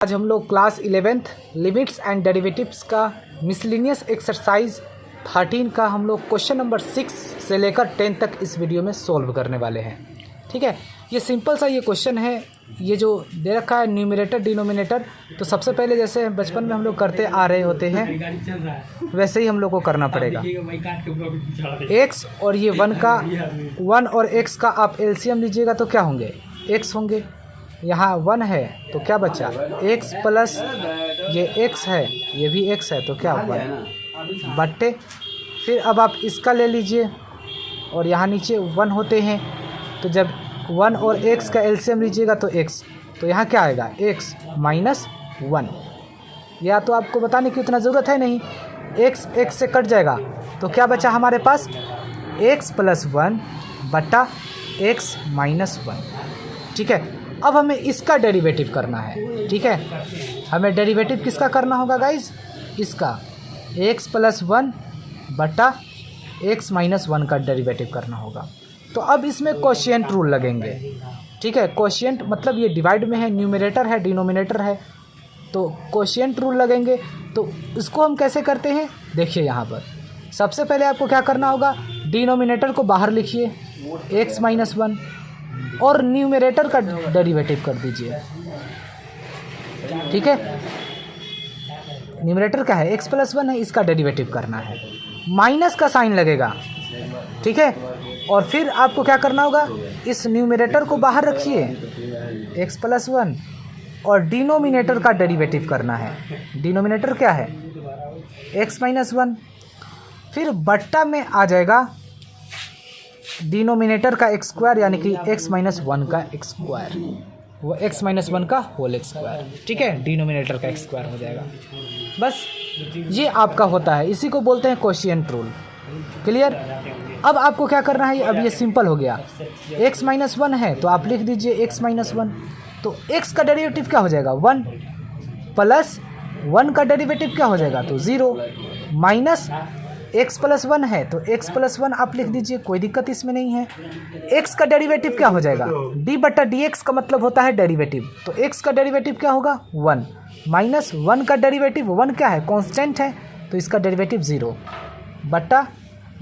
आज हम लोग class 11th limits and derivatives का मिसलिनियस एक्सरसाइज 13 का हम लोग क्वेश्चन नंबर 6 से लेकर 10 तक इस वीडियो में सॉल्व करने वाले हैं। ठीक है, ये सिंपल सा ये क्वेश्चन है। ये जो दे रखा है न्यूमरेटर डिनोमिनेटर, तो सबसे पहले जैसे बचपन में हम लोग करते आ रहे होते हैं वैसे ही हम लोग को करना पड़ेगा। x और ये 1 और x का आप एलसीएम लीजिएगा तो क्या होंगे, x होंगे। यहाँ 1 है तो क्या बचा, x प्लस ये x है, ये भी x है तो क्या 1 बट्टे। फिर अब आप इसका ले लीजिए और यहाँ नीचे 1 होते हैं, तो जब 1 और x का एलसीएम लीजिएगा तो x, तो यहाँ क्या आएगा x माइनस 1। या तो आपको बताने की उतना ज़रूरत है नहीं, x से कट जाएगा तो क्या बचा हमारे पास, x प्लस 1 बटा x माइनस 1। ठीक है, अब हमें इसका डेरिवेटिव करना है। ठीक है, हमें डेरिवेटिव किसका करना होगा गाइज, इसका x प्लस 1 बटा x माइनस 1 का डेरिवेटिव करना होगा। तो अब इसमें कोशिएंट रूल लगेंगे। ठीक है, कोशिएंट मतलब ये डिवाइड में है, न्यूमरेटर है डिनोमिनेटर है, तो कोशिएंट रूल लगेंगे। तो इसको हम कैसे करते हैं, देखिए यहाँ पर सबसे पहले आपको क्या करना होगा, डिनोमिनेटर को बाहर लिखिए x माइनस 1 और न्यूमरेटर का डेरिवेटिव कर दीजिए। ठीक है, न्यूमरेटर क्या है, x प्लस 1 है, इसका डेरिवेटिव करना है, माइनस का साइन लगेगा। ठीक है, और फिर आपको क्या करना होगा, इस न्यूमरेटर को बाहर रखिए x प्लस 1 और डिनोमिनेटर का डेरिवेटिव करना है। डिनोमिनेटर क्या है, x माइनस 1, फिर बट्टा में आ जाएगा डिनोमिनेटर का x स्क्वायर यानी कि x माइनस 1 का x स्क्वायर, वो x माइनस 1 का होल x स्क्वायर। ठीक है, डिनोमिनेटर का x स्क्वायर हो जाएगा। बस ये आपका होता है, इसी को बोलते हैं कोशिएंट रूल। क्लियर। अब आपको क्या करना है, अब ये सिंपल हो गया, x माइनस 1 है तो आप लिख दीजिए x माइनस 1, तो x का डेरिवेटिव क्या हो जाएगा 1 प्लस 1 का डेरिवेटिव क्या हो जाएगा तो 0 माइनस x प्लस 1 है तो x प्लस 1 आप लिख दीजिए, कोई दिक्कत इसमें नहीं है। x का डेरिवेटिव क्या हो जाएगा, d बटा dx का मतलब होता है डेरिवेटिव, तो x का डेरिवेटिव क्या होगा 1 माइनस 1 का डेरिवेटिव, 1 क्या है कांस्टेंट है तो इसका डेरिवेटिव 0 बटा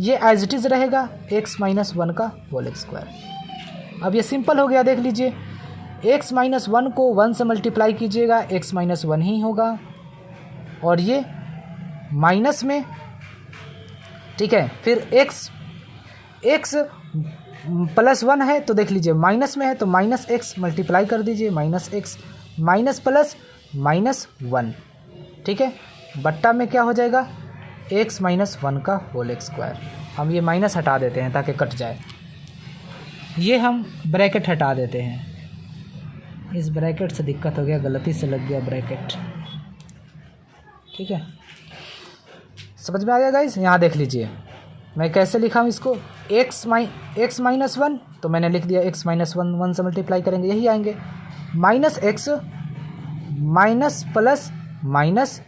ये एज इट इज़ रहेगा x माइनस 1 का होल x स्क्वायर। अब ये सिंपल हो गया, देख लीजिए x माइनस 1 को 1 से मल्टीप्लाई कीजिएगा x माइनस 1 ही होगा, और ये माइनस में। ठीक है, फिर x प्लस 1 है तो देख लीजिए माइनस में है तो माइनस x मल्टीप्लाई कर दीजिए, minus x minus plus minus 1। ठीक है, बट्टा में क्या हो जाएगा x माइनस 1 का होल x स्क्वायर। हम ये माइनस हटा देते हैं ताकि कट जाए, ये हम ब्रैकेट हटा देते हैं, इस ब्रैकेट से दिक्कत हो गया, गलती से लग गया ब्रैकेट। ठीक है, समझ में आ गया गाइस। यहाँ देख लीजिए मैं कैसे लिखा हूँ इसको, x माइनस 1 तो मैंने लिख दिया x माइनस 1 से मल्टीप्लाई करेंगे यही आएंगे, minus x minus plus minus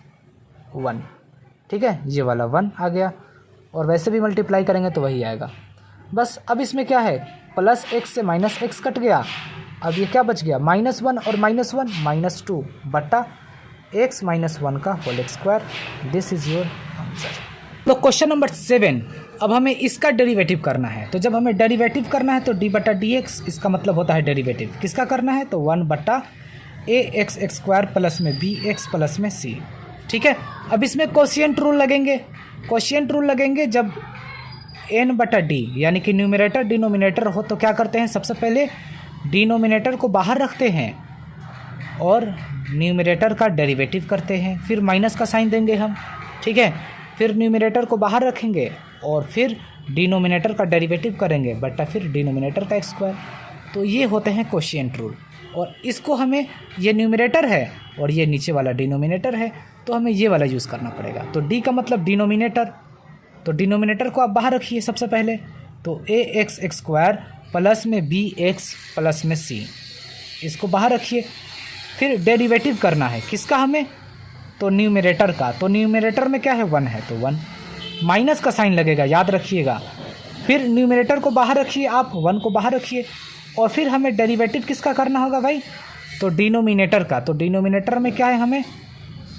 1। ठीक है, ये वाला 1 आ गया, और वैसे भी मल्टीप्लाई करेंगे तो वही आएगा। बस अब इसमें क्या है, प्लस x से माइनस x कट गया, अब ये क्या बच गया माइनस 1 और माइनस 1 माइनस 2 बटा x माइनस 1 का होल x स्क्वायर। This is your answer. तो क्वेश्चन नंबर 7, अब हमें इसका डेरिवेटिव करना है। तो जब हमें डेरिवेटिव करना है तो d बटा dx, इसका मतलब होता है डेरिवेटिव किसका करना है, तो 1 बटा ax x स्क्वायर प्लस में bx प्लस में c। ठीक है, अब इसमें कोशिएंट रूल लगेंगे। कोशिएंट रूल लगेंगे जब n बटा d यानी कि न्यूमरेटर डिनोमिनेटर हो तो क्या करते हैं, सबसे पहले डिनोमिनेटर को बाहर रखते हैं और न्यूमरेटर का डेरिवेटिव करते हैं, फिर माइनस का साइन देंगे हम। ठीक है, फिर न्यूमरेटर को बाहर रखेंगे और फिर डिनोमिनेटर का डेरिवेटिव करेंगे बटा फिर डिनोमिनेटर का x स्क्वायर। तो ये होते हैं कोशिएंट रूल, और इसको हमें, ये न्यूमरेटर है और ये नीचे वाला डिनोमिनेटर है तो हमें ये वाला यूज़ करना पड़ेगा। तो d का मतलब डिनोमिनेटर, तो डिनोमिनेटर को आप बाहर रखिए सबसे पहले, तो ax x स्क्वायर प्लस में bx प्लस में c, इसको बाहर रखिए। फिर डेरिवेटिव करना है किसका हमें, तो न्यूमरेटर का, तो न्यूमरेटर में क्या है 1 है तो 1, माइनस का साइन लगेगा याद रखिएगा। फिर न्यूमरेटर को बाहर रखिए, आप 1 को बाहर रखिए, और फिर हमें डेरिवेटिव किसका करना होगा भाई, तो डिनोमिनेटर का, तो डिनोमिनेटर में क्या है हमें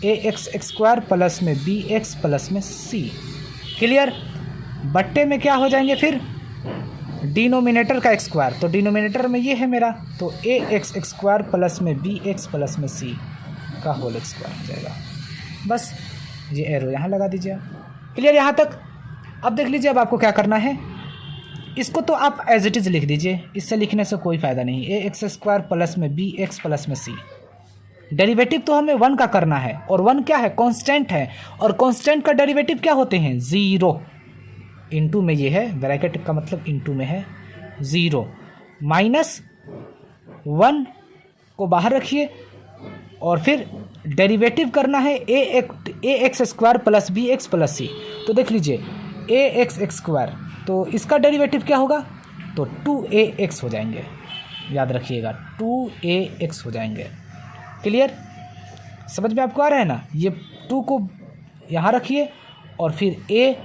ए एक्स स्क्वायर प्लस में बी एक्स प्लस में सी। क्लियर। बट्टे में क्या हो जाएंगे फिर डिनोमिनेटर का स्क्वायर, तो डिनोमिनेटर में ये है मेरा, तो ए एक्स स्क्वायर प्लस में बी एक्स प्लस में सी का होल स्क्वायर हो जाएगा। बस ये एरो यहाँ लगा दीजिए। क्लियर यहाँ तक। अब देख लीजिए अब आपको क्या करना है, इसको तो आप एज इट इज़ लिख दीजिए, इससे लिखने से कोई फ़ायदा नहीं। ए एक्स स्क्वायर प्लस में बी एक्स प्लस में सी, डेरिवेटिव तो हमें 1 का करना है, और 1 क्या है कांस्टेंट है, और कांस्टेंट का डेरिवेटिव क्या होते हैं 0। इनटू में ये है, ब्रैकेट का मतलब इनटू में है 0, -1 को बाहर रखिए, और फिर डेरिवेटिव करना है A X square plus B X plus C. तो देख लीजिए ए एक्स स्क्वायर, तो इसका डेरिवेटिव क्या होगा, तो 2ax हो जाएंगे, याद रखिएगा 2ax हो जाएंगे। क्लियर, समझ में आपको आ रहा है ना। ये 2 को यहाँ रखिए, और फिर a,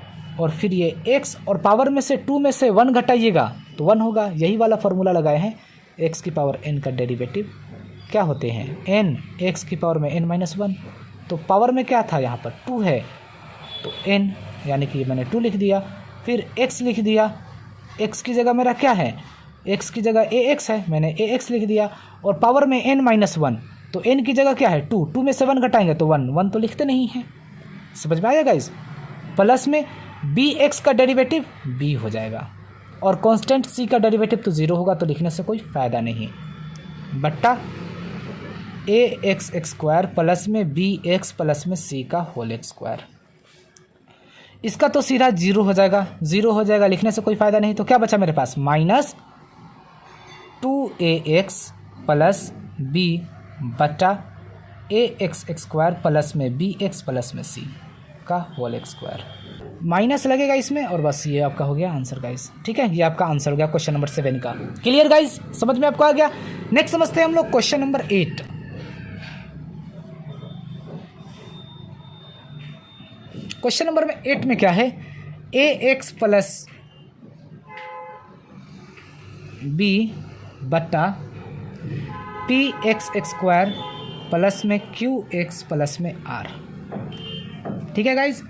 और फिर ये x, और पावर में से 2 में से 1 घटाइएगा तो 1 होगा। यही वाला फॉर्मूला लगाए हैं, x की पावर n का डेरिवेटिव क्या होते हैं n, x की पावर में n-1, तो पावर में क्या था यहाँ पर 2 है, तो n यानी कि मैंने 2 लिख दिया, फिर x लिख दिया, x की जगह मेरा क्या है, x की जगह ax है, मैंने ax लिख दिया, और पावर में n-1, तो n की जगह क्या है 2, 2 में से 1 घटाएंगे तो 1, 1 तो लिखते नहीं हैं। समझ में आया गाइस। प्लस में bx का डेरिवेटिव b हो जाएगा, और कांस्टेंट c का डेरिवेटिव तो 0 होगा, तो लिखने से कोई फ़ायदा नहीं, बट्टा ए एक्स स्क्वायर प्लस में बी एक्स प्लस में सी का होल स्क्वायर। इसका तो सीधा 0 हो जाएगा, 0 हो जाएगा, लिखने से कोई फ़ायदा नहीं। तो क्या बचा मेरे पास -2ax प्लस बी बटा ए एक्स स्क्वायर प्लस में बी एक्स प्लस में सी का होल स्क्वायर। माइनस लगेगा इसमें, और बस ये आपका हो गया आंसर गाइस। ठीक है, ये आपका आंसर हो गया क्वेश्चन नंबर 7 का। क्लियर गाइस, समझ में आपको आ गया। नेक्स्ट समझते हैं हम लोग क्वेश्चन नंबर 8। क्वेश्चन नंबर 8 में क्या है, ए एक्स प्लस बी बटा पी एक्स स्क्वायर प्लस में क्यू एक्स प्लस में आर। ठीक है गाइज,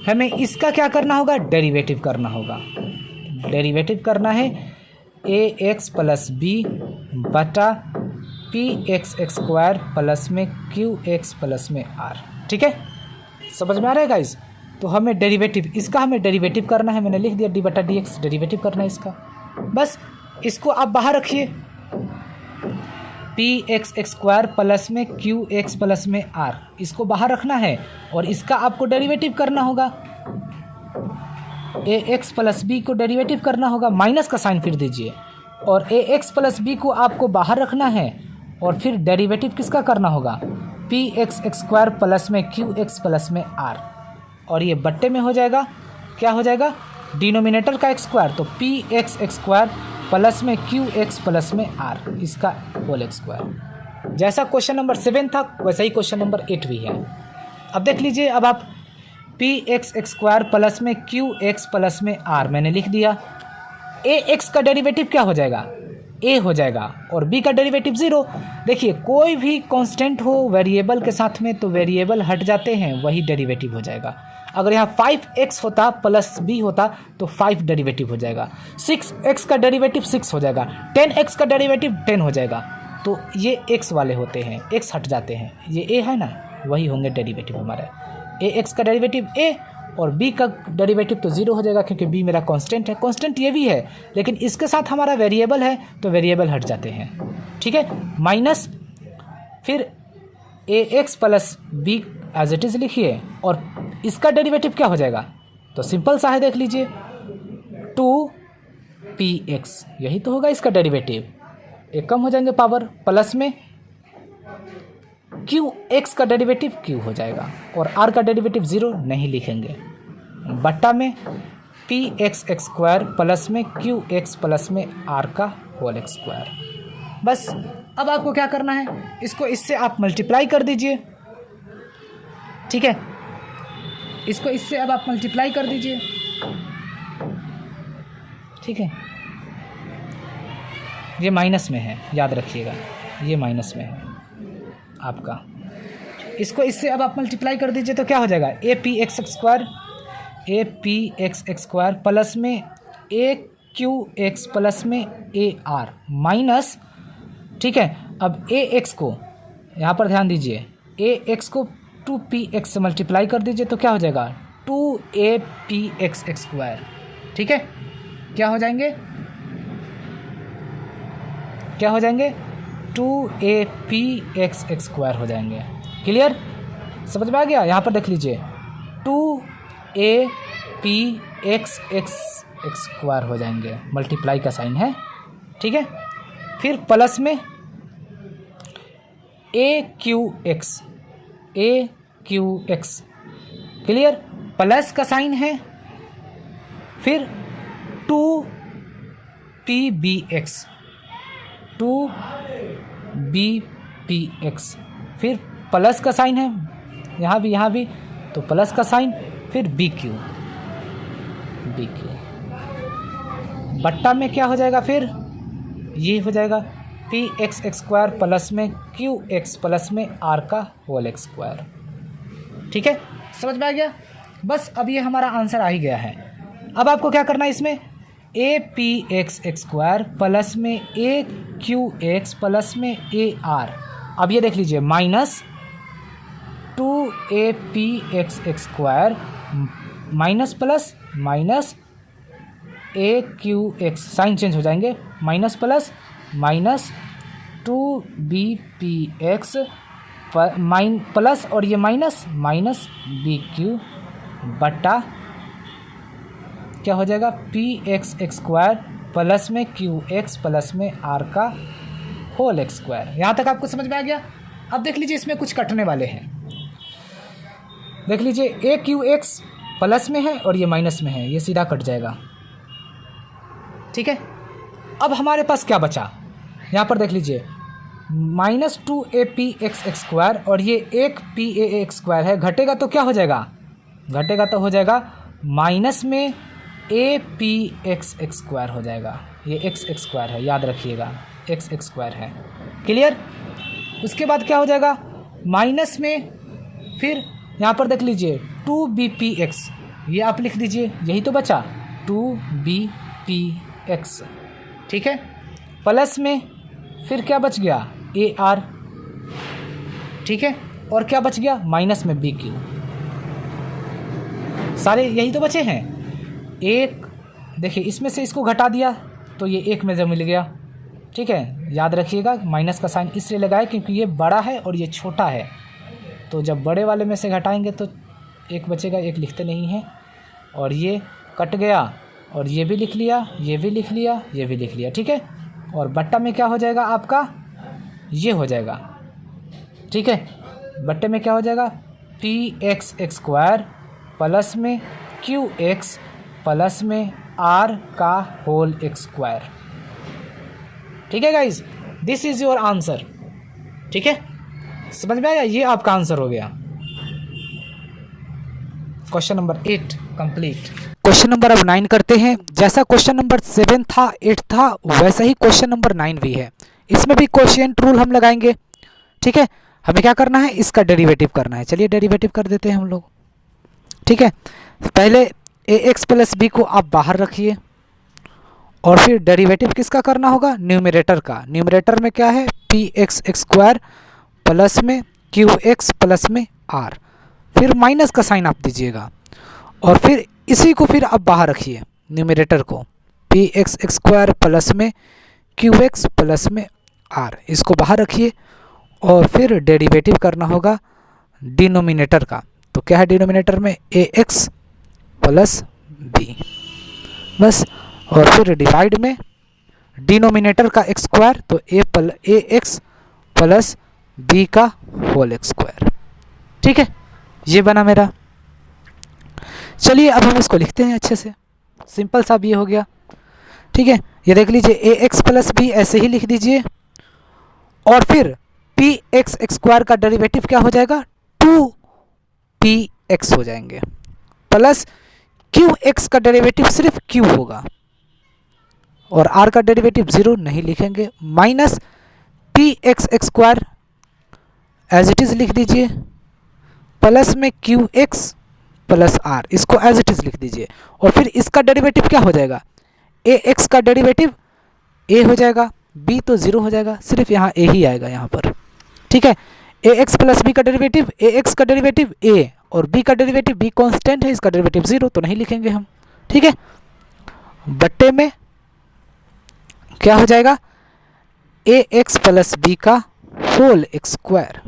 हमें इसका क्या करना होगा, डेरिवेटिव करना होगा। डेरिवेटिव करना है ए एक्स प्लस बी बटा पी एक्स स्क्वायर प्लस में क्यू एक्स प्लस में आर। ठीक है, समझ में आ रहा है गाइज। तो हमें डेरिवेटिव, इसका हमें डेरिवेटिव करना है, मैंने लिख दिया डी बटा डी एक्स, डेरिवेटिव करना है इसका। बस इसको आप बाहर रखिए, पी एक्स स्क्वायर प्लस में क्यू एक्स प्लस में आर, इसको बाहर रखना है, और इसका आपको डेरिवेटिव करना होगा। ए एक्स प्लस बी को डेरिवेटिव करना होगा, माइनस का साइन फिर दीजिए, और ए एक्स प्लस बी को आपको बाहर रखना है, और फिर डेरिवेटिव किसका करना होगा, पी एक्स स्क्वायर प्लस में क्यू एक्स प्लस में आर, और ये बट्टे में हो जाएगा, क्या हो जाएगा, डिनोमिनेटर का स्क्वायर, तो पी एक्स स्क्वायर प्लस में क्यू एक्स प्लस में आर, इसका होल स्क्वायर। जैसा क्वेश्चन नंबर 7 था वैसा ही क्वेश्चन नंबर 8 भी है। अब देख लीजिए, अब आप पी एक्स स्क्वायर प्लस में क्यू एक्स प्लस में आर मैंने लिख दिया। ए एक्स का डेरिवेटिव क्या हो जाएगा, ए हो जाएगा, और बी का डेरिवेटिव 0। देखिए कोई भी कांस्टेंट हो वेरिएबल के साथ में तो वेरिएबल हट जाते हैं, वही डेरिवेटिव हो जाएगा। अगर यहाँ 5x होता प्लस b होता तो 5 डेरिवेटिव हो जाएगा, 6x का डेरिवेटिव 6 हो जाएगा, 10x का डेरिवेटिव 10 हो जाएगा। तो ये x वाले होते हैं, x हट जाते हैं, ये a है ना, वही होंगे डेरिवेटिव हमारे। ax का डेरिवेटिव a और b का डेरिवेटिव तो 0 हो जाएगा, क्योंकि b मेरा कांस्टेंट है। कांस्टेंट ये भी है, लेकिन इसके साथ हमारा वेरिएबल है तो वेरिएबल हट जाते हैं। ठीक है, माइनस फिर ax plus b as it is लिखिए, और इसका डेरिवेटिव क्या हो जाएगा, तो सिंपल सा है, देख लीजिए 2px, यही तो होगा इसका डेरिवेटिव। एक कम हो जाएंगे पावर, प्लस में qx का डेरिवेटिव q हो जाएगा, और r का डेरिवेटिव 0 नहीं लिखेंगे, बट्टा में px स्क्वायर प्लस में qx प्लस में r का होल स्क्वायर। बस अब आपको क्या करना है, इसको इससे आप मल्टीप्लाई कर दीजिए। ठीक है, इसको इससे अब आप मल्टीप्लाई कर दीजिए। ठीक है, ये माइनस में है, याद रखिएगा, ये माइनस में है आपका। इसको इससे अब आप मल्टीप्लाई कर दीजिए तो क्या हो जाएगा, A P X square plus में ए क्यू एक्स प्लस में ए आर माइनस, ठीक है। अब ए एक्स को यहाँ पर ध्यान दीजिए, ए एक्स को 2px से मल्टीप्लाई कर दीजिए तो क्या हो जाएगा, 2apx स्क्वायर, ठीक है। क्या हो जाएंगे 2apx स्क्वायर हो जाएंगे। क्लियर, समझ में आ गया। यहाँ पर देख लीजिए 2apx स्क्वायर हो जाएंगे, मल्टीप्लाई का साइन है, ठीक है। फिर प्लस में aqx, क्लियर, प्लस का साइन है। फिर 2pbx, फिर प्लस का साइन है यहाँ भी तो प्लस का साइन, फिर bq बट्टा में क्या हो जाएगा, फिर ये हो जाएगा px स्क्वायर प्लस में qx प्लस में r का होल स्क्वायर, ठीक है। समझ में आ गया। बस अब ये हमारा आंसर आ ही गया है। अब आपको क्या करना है, इसमें A P X square plus में ए क्यू एक्स प्लस में ए आर, अब ये देख लीजिए minus 2apx square minus plus minus aqx, sign change हो जाएंगे, minus plus minus 2bpx plus और ये माइनस bq बटा क्या हो जाएगा px स्क्वायर प्लस में qx प्लस में r का होल स्क्वायर। यहाँ तक आपको समझ में आ गया। अब देख लीजिए इसमें कुछ कटने वाले हैं, देख लीजिए aqx प्लस में है और ये माइनस में है, ये सीधा कट जाएगा, ठीक है। अब हमारे पास क्या बचा, यहाँ पर देख लीजिए माइनस 2apx स्क्वायर और ये एक pa स्क्वायर है, घटेगा तो क्या हो जाएगा, घटेगा तो हो जाएगा माइनस में apx स्क्वायर हो जाएगा, ये x स्क्वायर है, याद रखिएगा x स्क्वायर है। क्लियर। उसके बाद क्या हो जाएगा माइनस में, फिर यहाँ पर देख लीजिए 2bpx, ये आप लिख दीजिए, यही तो बचा 2bpx, ठीक है। प्लस में फिर क्या बच गया AR, ठीक है, और क्या बच गया माइनस में BQ, सारे यही तो बचे हैं। एक देखिए इसमें से इसको घटा दिया तो ये एक में जब मिल गया, ठीक है। याद रखिएगा माइनस का साइन इसलिए लगाए क्योंकि ये बड़ा है और ये छोटा है, तो जब बड़े वाले में से घटाएंगे तो एक बचेगा, एक लिखते नहीं हैं, और ये कट गया और ये भी लिख लिया, ये भी लिख लिया, ये भी लिख लिया, ठीक है। और बट्टा में क्या हो जाएगा आपका, ये हो जाएगा, ठीक है। बट्टे में क्या हो जाएगा px स्क्वायर प्लस में qx प्लस में r का होल स्क्वायर, ठीक है guys. This is your answer, ठीक है। समझ में आया, ये आपका आंसर हो गया। Question number 8 complete. Question number अब 9 करते हैं। जैसा क्वेश्चन नंबर 7 था 8 था वैसा ही क्वेश्चन नंबर 9 भी है। इसमें भी क्वोशिएंट रूल हम लगाएंगे, ठीक है। हमें क्या करना है, इसका डेरिवेटिव करना है। चलिए डेरिवेटिव कर देते हैं हम लोग, ठीक है। पहले ax प्लस b को आप बाहर रखिए और फिर डेरिवेटिव किसका करना होगा, न्यूमरेटर का। न्यूमरेटर में क्या है px स्क्वायर प्लस में qx प्लस में r, फिर माइनस का साइन आप दीजिएगा और फिर इसी को फिर आप बाहर रखिए न्यूमरेटर को, px स्क्वायर प्लस में qx प्लस में r, इसको बाहर रखिए और फिर डेरिवेटिव करना होगा डिनोमिनेटर का। तो क्या है डिनोमिनेटर में ax प्लस b, बस। और फिर डिवाइड में डिनोमिनेटर का स्क्वायर तो ax प्लस b का होल स्क्वायर, ठीक है। ये बना मेरा। चलिए अब हम इसको लिखते हैं अच्छे से, सिंपल सा भी हो गया, ठीक है। ये देख लीजिए ax प्लस b ऐसे ही लिख दीजिए और फिर px स्क्वायर का डेरिवेटिव क्या हो जाएगा 2px हो जाएंगे, प्लस qx का डेरिवेटिव सिर्फ q होगा और r का डेरिवेटिव 0 नहीं लिखेंगे, minus P X square as it is लिख दीजिए, प्लस में क्यू एक्स प्लस आर, इसको एज इट इज़ लिख दीजिए। और फिर इसका डेरिवेटिव क्या हो जाएगा, ए एक्स का डेरिवेटिव ए हो जाएगा, बी तो ज़ीरो हो जाएगा, सिर्फ यहाँ ए ही आएगा यहाँ पर। ठीक है, ए एक्स प्लस बी का डेरिवेटिव, ए एक्स का डेरिवेटिव ए और बी का डेरिवेटिव, बी कांस्टेंट है, इसका डेरिवेटिव ज़ीरो, तो नहीं लिखेंगे हम। ठीक है, बट्टे में क्या हो जाएगा, ए एक्स प्लस बी का होल स्क्वायर।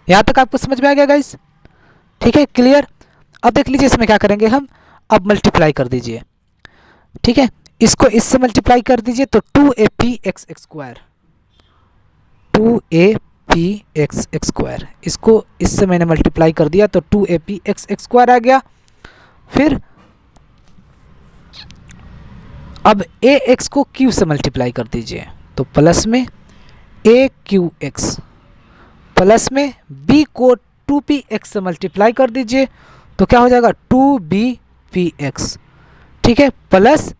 यहाँ तक आपको समझ में आ गया गाइस? ठीक है, क्लियर। अब देख लीजिए इसमें क्या करेंगे हम, अब मल्टीप्लाई कर दीजिए। ठीक है, इसको इससे मल्टीप्लाई कर दीजिए तो 2AP x square, 2AP x square, इसको इससे मैंने मल्टीप्लाई कर दिया तो 2AP एक्स स्क्वायर आ गया। फिर अब ए एक्स को क्यू से मल्टीप्लाई कर दीजिए तो प्लस में ए क्यू एक्स, प्लस में बी को 2p एक्स से मल्टीप्लाई कर दीजिए तो क्या हो जाएगा 2bp एक्स। ठीक है, plus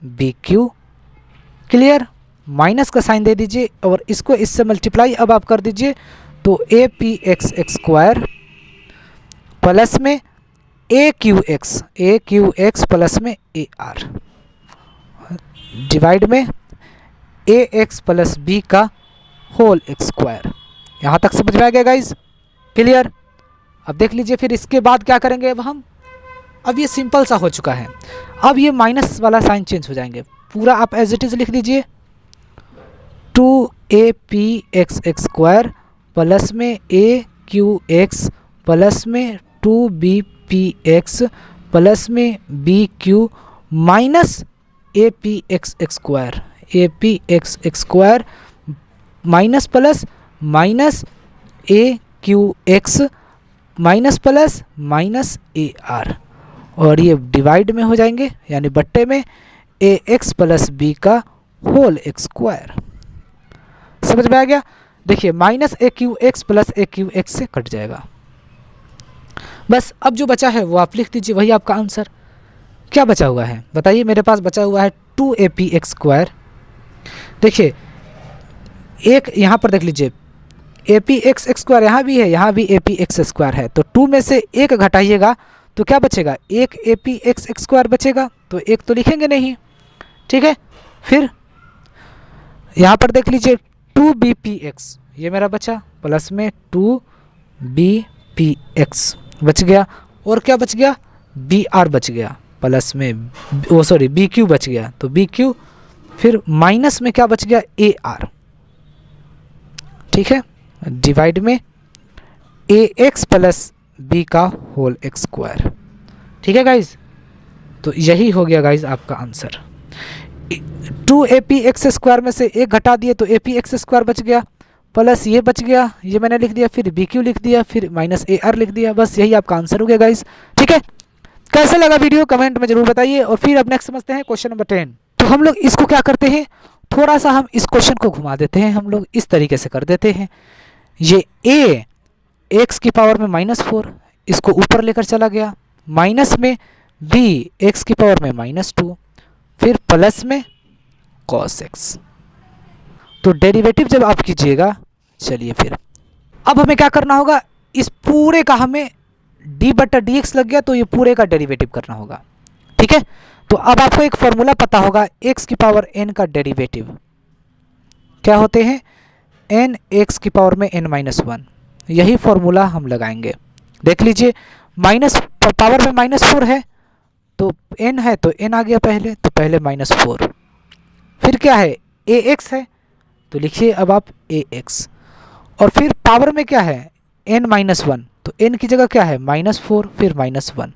B Q. Clear, minus का साइन दे दीजिए और इसको इससे मल्टीप्लाई अब आप कर दीजिए तो A P X square plus में ए क्यू एक्स प्लस में ए आर, डिवाइड में ए एक्स प्लस बी का होल स्क्वायर। यहाँ तक समझ में आ गया गाइज? क्लियर। अब देख लीजिए फिर इसके बाद क्या करेंगे अब हम, अब ये सिंपल सा हो चुका है, अब ये माइनस वाला साइन चेंज हो जाएंगे, पूरा आप एज इट इज़ लिख दीजिए 2AP एक्स स्क्वायर प्लस में ए क्यू एक्स प्लस में 2BP एक्स प्लस में B Q minus AP X square, AP X square minus plus minus A Q X minus plus minus A R, और ये divide में हो जाएंगे यानी बट्टे में ए एक्स प्लस बी का होल स्क्वायर। समझ में आ गया? देखिए minus A Q X plus A Q X से कट जाएगा। बस अब जो बचा है वो आप लिख दीजिए, वही आपका आंसर। क्या बचा हुआ है बताइए? मेरे पास बचा हुआ है 2AP एक्स स्क्वायर। देखिए एक यहाँ पर देख लीजिए AP एक्स स्क्वायर यहाँ भी है, यहाँ भी AP एक्स स्क्वायर है, तो 2 में से एक घटाइएगा तो क्या बचेगा, एक AP एक्स स्क्वायर बचेगा, तो एक तो लिखेंगे नहीं। ठीक है, फिर यहाँ पर देख लीजिए 2BP एक्स, ये मेरा बचा, प्लस में 2BP एक्स बच गया, और क्या बच गया, BR बच गया, प्लस में वो सॉरी BQ बच गया, तो BQ, फिर माइनस में क्या बच गया, AR। ठीक है, डिवाइड में AX प्लस बी का होल स्क्वायर। ठीक है गाइज, तो यही हो गया गाइज आपका आंसर। 2AP एक्स स्क्वायर में से एक घटा दिए तो AP एक्स स्क्वायर बच गया, प्लस ये बच गया, ये मैंने लिख दिया, फिर BQ लिख दिया, फिर माइनस AR लिख दिया, बस यही आपका आंसर हो गया गाइज। ठीक है, कैसा लगा वीडियो कमेंट में जरूर बताइए। और फिर अब नेक्स्ट समझते हैं क्वेश्चन नंबर 10। तो हम लोग इसको क्या करते हैं, थोड़ा सा हम इस क्वेश्चन को घुमा देते हैं, हम लोग इस तरीके से कर देते हैं, ये a एक्स की पावर में -4 इसको ऊपर लेकर चला गया, माइनस में b एक्स की पावर में -2, फिर प्लस में cos x। तो डेरिवेटिव जब आप कीजिएगा, चलिए फिर अब हमें क्या करना होगा, इस पूरे का हमें d/dx लग गया तो ये पूरे का डेरिवेटिव करना होगा। ठीक है, तो अब आपको एक फॉर्मूला पता होगा, x की पावर n का डेरिवेटिव क्या होते हैं, n x की पावर में n-1, यही फॉर्मूला हम लगाएंगे। देख लीजिए माइनस पावर में -4 है तो n है तो n आ गया पहले, तो पहले -4, फिर क्या है ax है तो लिखिए अब आप ax, और फिर पावर में क्या है n-1, तो n की जगह क्या है -4, फिर -1,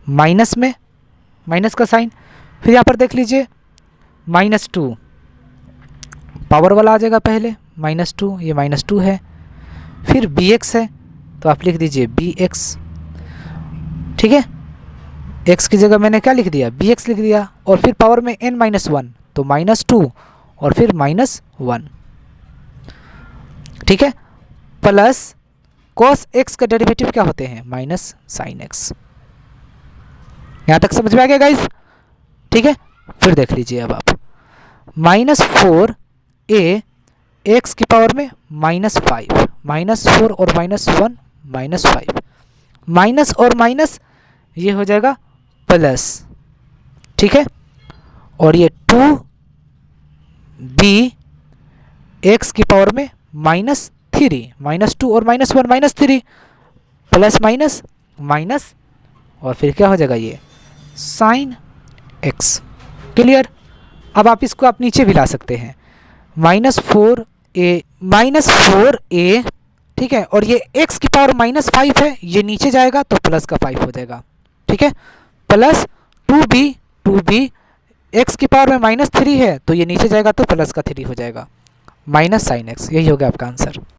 माइनस में माइनस का साइन, फिर यहाँ पर देख लीजिए -2, पावर वाला आ जाएगा पहले, -2, ये -2 है, फिर bx है तो आप लिख दीजिए bx। ठीक है, x की जगह मैंने क्या लिख दिया, bx लिख दिया, और फिर पावर में n-1 तो -2 और फिर -1। ठीक है, प्लस cos x का डेरिवेटिव क्या होते हैं, माइनस साइन x। यहाँ तक समझ में आ गया गाइज? ठीक है, फिर देख लीजिए अब आप -4a एक्स की पावर में -5, -4 और -1 -5, माइनस और माइनस ये हो जाएगा प्लस, ठीक है। और ये 2b एक्स की पावर में -3, -2 और -1 -3, प्लस माइनस माइनस और फिर क्या हो जाएगा ये साइन एक्स। क्लियर। अब आप इसको आप नीचे भी ला सकते हैं, -4a, ठीक है। और ये x की पावर -5 है, ये नीचे जाएगा तो प्लस का 5 हो जाएगा, ठीक है। प्लस 2b x की पावर में -3 है तो ये नीचे जाएगा तो प्लस का 3 हो जाएगा, माइनस साइन एक्स। यही हो गया आपका आंसर।